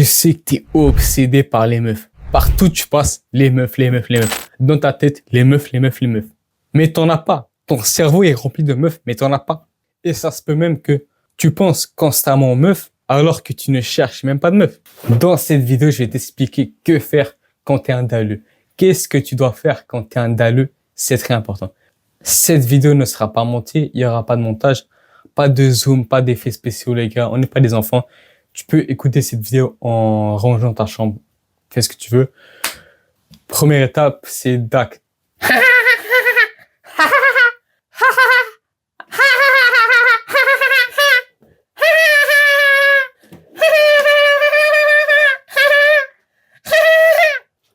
Je sais que t'es obsédé par les meufs. Partout tu passes, les meufs, les meufs, les meufs. Dans ta tête, les meufs, les meufs, les meufs. Mais t'en as pas. Ton cerveau est rempli de meufs, mais t'en as pas. Et ça se peut même que tu penses constamment aux meufs, alors que tu ne cherches même pas de meufs. Dans cette vidéo, je vais t'expliquer que faire quand t'es un dalleux. Qu'est-ce que tu dois faire quand t'es un dalleux? C'est très important. Cette vidéo ne sera pas montée, il y aura pas de montage, pas de zoom, pas d'effets spéciaux, les gars. On n'est pas des enfants. Tu peux écouter cette vidéo en rangeant ta chambre. Fais ce que tu veux. Première étape, c'est DAC.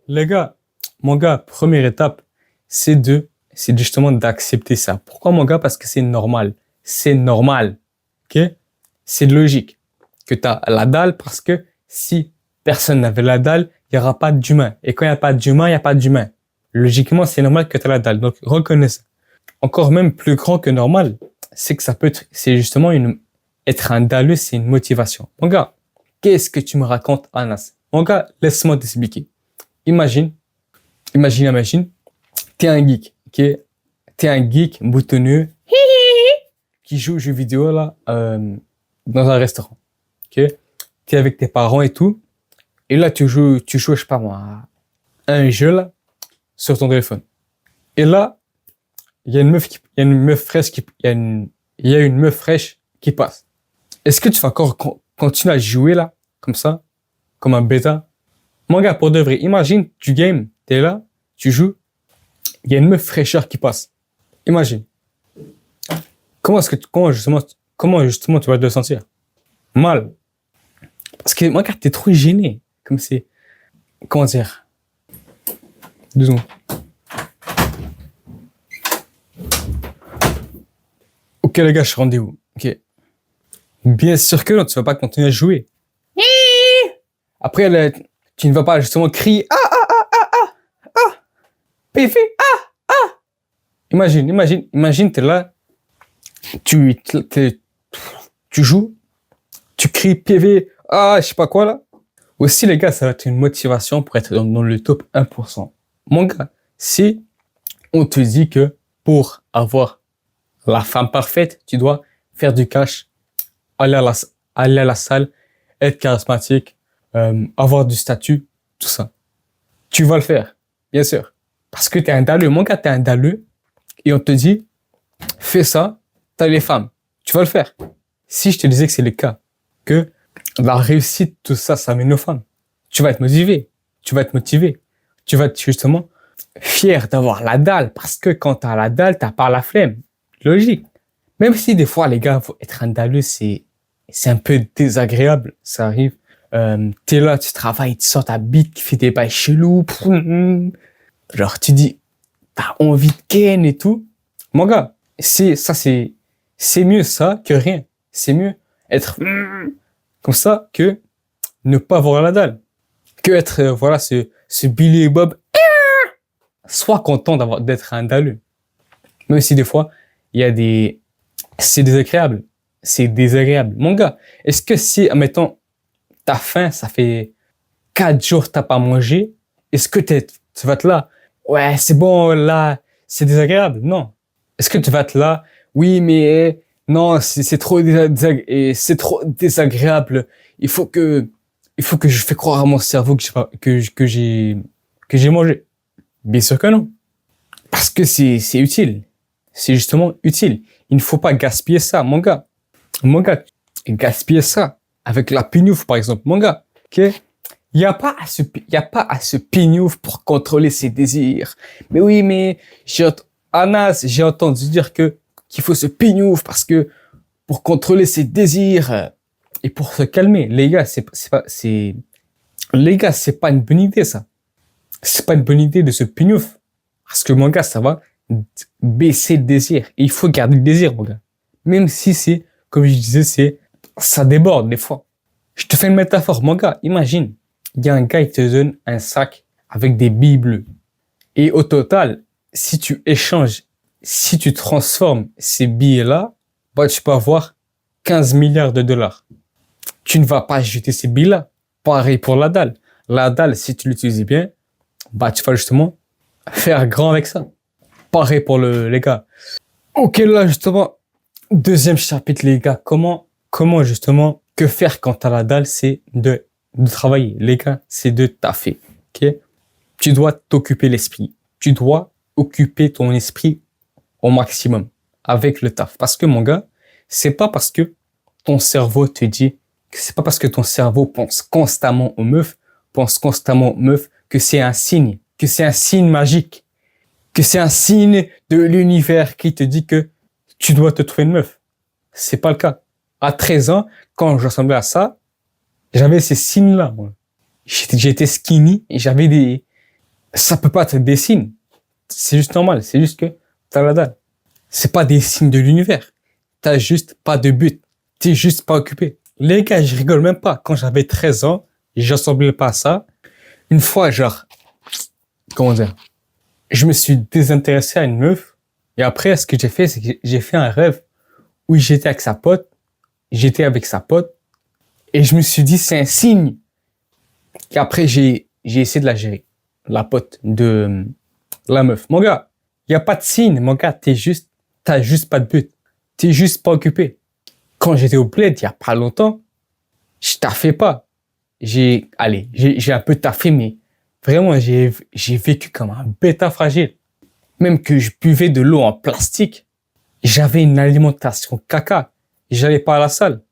Les gars, mon gars, première étape, c'est justement d'accepter ça. Pourquoi, mon gars? Parce que c'est normal. C'est normal. Ok? C'est logique que tu as la dalle, parce que si personne n'avait la dalle, il n'y aura pas d'humain. Et quand il n'y a pas d'humain, il n'y a pas d'humain. Logiquement, c'est normal que tu as la dalle. Donc, reconnais ça. Encore même plus grand que normal, c'est que ça peut être, c'est justement être un dalleux, c'est une motivation. Mon gars, qu'est-ce que tu me racontes, Anas? Mon gars, laisse-moi t'expliquer. Imagine, t'es un geek, ok? T'es un geek boutonneux qui joue aux jeux vidéo là, dans un restaurant, ok? T'es avec tes parents et tout, et là tu joues, je sais pas moi, à un jeu là, sur ton téléphone. Et là, il y a une meuf fraîche qui passe. Est-ce que tu vas encore continuer à jouer là, comme ça, comme un bêta? Mon gars, pour de vrai, imagine, tu games, t'es là, tu joues, il y a une meuf fraîcheur qui passe. Imagine. Comment justement tu vas te sentir? Mal. Parce que, mon gars, t'es trop gêné. Comment dire? 2 secondes. Ok, les gars, je suis rendez-vous. Ok. Bien sûr que non, tu vas pas continuer à jouer. Après, tu ne vas pas justement crier PV, Imagine, t'es là, tu joues, tu cries PV, je sais pas quoi là. Aussi, les gars, ça va être une motivation pour être dans le top 1%. Mon gars, si on te dit que pour avoir la femme parfaite, tu dois faire du cash, aller à la salle, être charismatique, avoir du statut, tout ça. Tu vas le faire, bien sûr. Parce que t'es un dalleux. Mon gars, t'es un dalleux. Et on te dit, fais ça, t'as les femmes. Tu vas le faire. Si je te disais que c'est le cas, que la réussite, tout ça, ça mène aux femmes, tu vas être motivé. Tu vas être justement fier d'avoir la dalle. Parce que quand t'as la dalle, t'as pas la flemme. Logique. Même si des fois, les gars, être un dalleux, c'est un peu désagréable. Ça arrive. T'es là, tu travailles, tu sors ta bite qui fait des bails chelous. Genre, tu dis, t'as envie de ken et tout. Mon gars, c'est mieux ça que rien. C'est mieux être comme ça que ne pas avoir la dalle. Que être, voilà, ce Billy et Bob. Sois content d'être un dalleux. Même si des fois, c'est désagréable. C'est désagréable. Mon gars, est-ce que si, admettons, t'as faim, ça fait 4 jours t'as pas mangé, est-ce que tu vas être là? Ouais, c'est bon, là, c'est désagréable. Non. Est-ce que tu vas être là? Oui, mais non, c'est trop désagréable. Il faut que je fais croire à mon cerveau que j'ai mangé. Bien sûr que non. Parce que c'est utile. C'est justement utile. Il ne faut pas gaspiller ça, mon gars. Mon gars, gaspiller ça avec la pignouf, par exemple. Mon gars, ok? Il y a pas à se pignouf pour contrôler ses désirs. Mais oui, mais Anas, j'ai entendu dire qu'il faut se pignouf parce que pour contrôler ses désirs et pour se calmer. Les gars, c'est pas une bonne idée, ça. C'est pas une bonne idée de se pignouf. Parce que, mon gars, ça va baisser le désir. Et il faut garder le désir, mon gars. Même si comme je disais, ça déborde des fois. Je te fais une métaphore, mon gars. Imagine, il y a un gars qui te donne un sac avec des billes bleues. Et au total, si tu transformes ces billets-là, tu peux avoir 15 milliards de dollars. Tu ne vas pas jeter ces billes-là. Pareil pour la dalle. La dalle, si tu l'utilises bien, bah, tu vas justement faire grand avec ça. Pareil pour les gars. Ok, là, justement, deuxième chapitre, les gars. Comment justement, que faire quand t'as la dalle, c'est de travailler. Les gars, c'est de taffer. Ok? Tu dois t'occuper l'esprit. Tu dois occuper ton esprit au maximum avec le taf. Parce que, mon gars, c'est pas parce que ton cerveau te dit, c'est pas parce que ton cerveau pense constamment aux meufs, que c'est un signe, magique, que c'est un signe de l'univers qui te dit que tu dois te trouver une meuf. C'est pas le cas. À 13 ans, quand je ressemblais à ça, j'avais ces signes-là, moi. J'étais skinny et ça peut pas être des signes. C'est juste normal. C'est juste que t'as la dalle. C'est pas des signes de l'univers. T'as juste pas de but. T'es juste pas occupé. Les gars, je rigole même pas. Quand j'avais 13 ans, je ressemblais pas à ça. Une fois, comment dire, je me suis désintéressé à une meuf. Et après, ce que j'ai fait, c'est que j'ai fait un rêve où j'étais avec sa pote. Et je me suis dit, c'est un signe. Et après, j'ai essayé de la gérer. La pote de la meuf. Mon gars, y a pas de signe. Mon gars, t'as juste pas de but. T'es juste pas occupé. Quand j'étais au bled, il y a pas longtemps, je taffais pas. J'ai un peu taffé, mais vraiment, j'ai vécu comme un bêta fragile. Même que je buvais de l'eau en plastique, j'avais une alimentation caca. J'allais pas à la salle.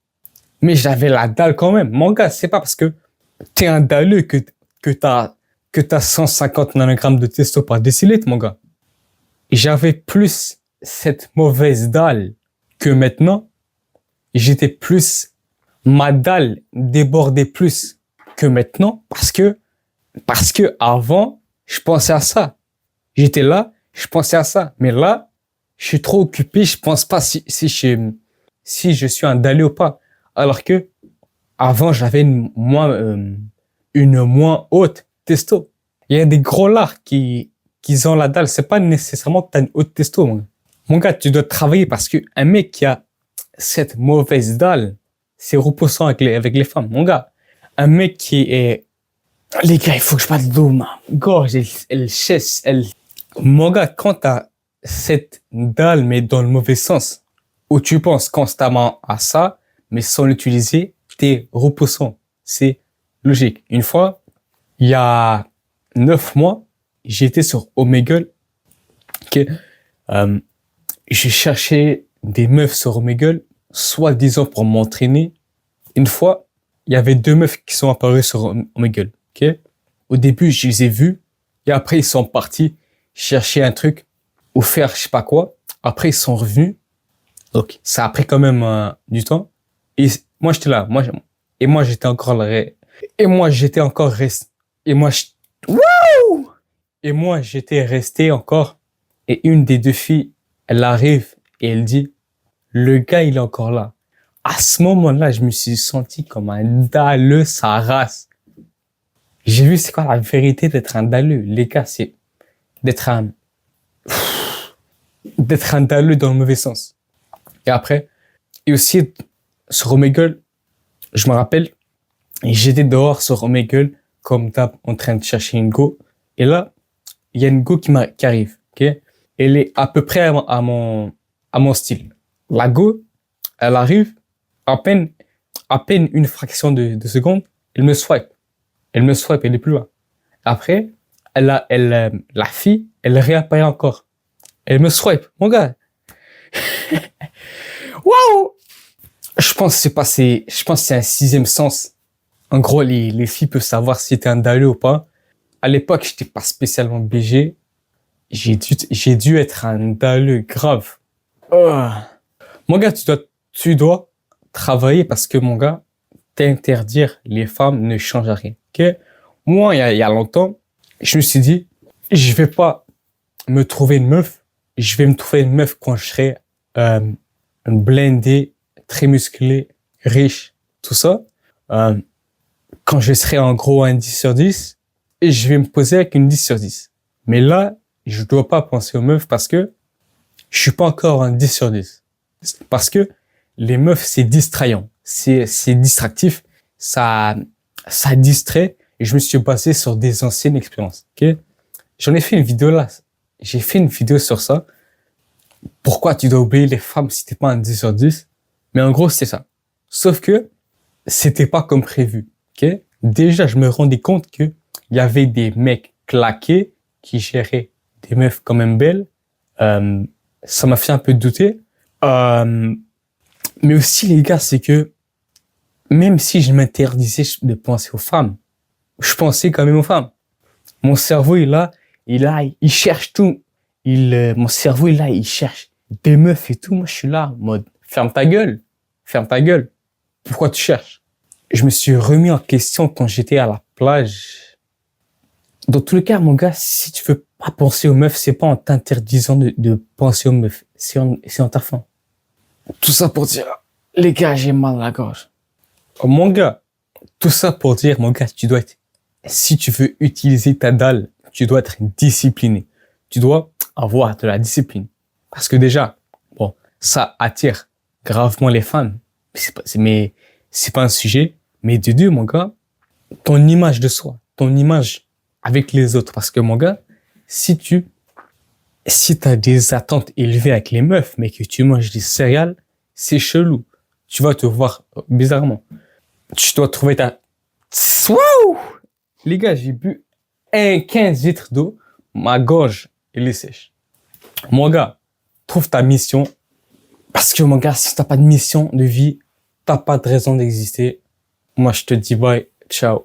Mais j'avais la dalle quand même. Mon gars, c'est pas parce que t'es un dalleux que t'as 150 nanogrammes de testo par décilitre, mon gars. J'avais plus cette mauvaise dalle que maintenant. Ma dalle débordait plus que maintenant parce que avant, je pensais à ça. J'étais là, je pensais à ça. Mais là, je suis trop occupé, je pense pas si je suis un dalleux ou pas. Alors que avant, j'avais une moins haute testo. Il y a des gros lards qui ont la dalle. C'est pas nécessairement que t'as une haute testo, mon gars, tu dois travailler parce que un mec qui a cette mauvaise dalle, c'est repoussant avec les femmes. Mon gars, un mec qui est... Les gars, il faut que je parle d'eau, ma gorge, elle chesse, Mon gars, quand t'as cette dalle, mais dans le mauvais sens, où tu penses constamment à ça, mais sans l'utiliser, t'es repoussant. C'est logique. Une fois, il y a 9 mois, j'étais sur Omegle. Je cherchais des meufs sur Omegle, soi-disant pour m'entraîner. Une fois, il y avait 2 meufs qui sont apparues sur Omegle. Au début, je les ai vues, et après, ils sont partis chercher un truc ou faire je sais pas quoi. Après, ils sont revenus. Donc, ça a pris quand même du temps. Et moi, j'étais là. Moi, j'étais encore là. Et moi, j'étais resté encore. Et une des 2 filles, elle arrive et elle dit, le gars, il est encore là. À ce moment-là, je me suis senti comme un dalleux, sa race. J'ai vu c'est quoi la vérité d'être un dalleux. Les gars, c'est d'être un dalleux dans le mauvais sens. Et aussi, sur Omegle, je me rappelle, j'étais dehors sur Omegle, comme d'hab, en train de chercher une go. Et là, il y a une go qui arrive, Elle est à peu près à mon style. La go, elle arrive, à peine une fraction de seconde, elle me swipe, elle est plus loin. Après, la fille, elle réapparaît encore. Elle me swipe, mon gars. Waouh! Je pense que c'est un 6e sens. En gros, les filles peuvent savoir si t'es un dalleux ou pas. À l'époque, j'étais pas spécialement BG. J'ai dû être un dalleux grave. Oh. Mon gars, tu dois travailler parce que, mon gars, t'interdire les femmes ne change rien. Moi, il y a longtemps, je me suis dit, je vais pas me trouver une meuf. Je vais me trouver une meuf quand je serai blindé, très musclé, riche, tout ça. Quand je serai en gros un 10 sur 10, et je vais me poser avec une 10 sur 10. Mais là, je dois pas penser aux meufs parce que je suis pas encore un 10 sur 10. Parce que les meufs, c'est distrayant. C'est distractif. Ça ça distrait et je me suis basé sur des anciennes expériences. Ok? J'en ai fait une vidéo là. J'ai fait une vidéo sur ça. Pourquoi tu dois oublier les femmes si t'es pas un 10 sur 10? Mais en gros, c'est ça. Sauf que c'était pas comme prévu. Ok? Déjà, je me rendais compte que il y avait des mecs claqués qui géraient des meufs quand même belles. Ça m'a fait un peu douter. Mais aussi, les gars, c'est que même si je m'interdisais de penser aux femmes, je pensais quand même aux femmes. Mon cerveau, il cherche tout. Mon cerveau, il cherche des meufs et tout. Moi, je suis là, en mode, ferme ta gueule. Ferme ta gueule. Pourquoi tu cherches? Je me suis remis en question quand j'étais à la plage. Dans tous les cas, mon gars, si tu veux pas penser aux meufs, c'est pas en t'interdisant de penser aux meufs. C'est en taffant. Tout ça pour dire, les gars, j'ai mal à la gorge. Oh, mon gars, tout ça pour dire, mon gars, si tu veux utiliser ta dalle, tu dois être discipliné. Tu dois avoir de la discipline. Parce que déjà, bon, ça attire gravement les femmes. Mais c'est pas un sujet. Mais de deux, mon gars, ton image de soi, ton image avec les autres. Parce que, mon gars, si t'as des attentes élevées avec les meufs, mais que tu manges des céréales, c'est chelou. Tu vas te voir bizarrement. Tu dois trouver ta... Waouh! Les gars, j'ai bu 15 litres d'eau. Ma gorge, elle est sèche. Mon gars, trouve ta mission. Parce que, mon gars, si t'as pas de mission de vie, t'as pas de raison d'exister. Moi, je te dis bye. Ciao.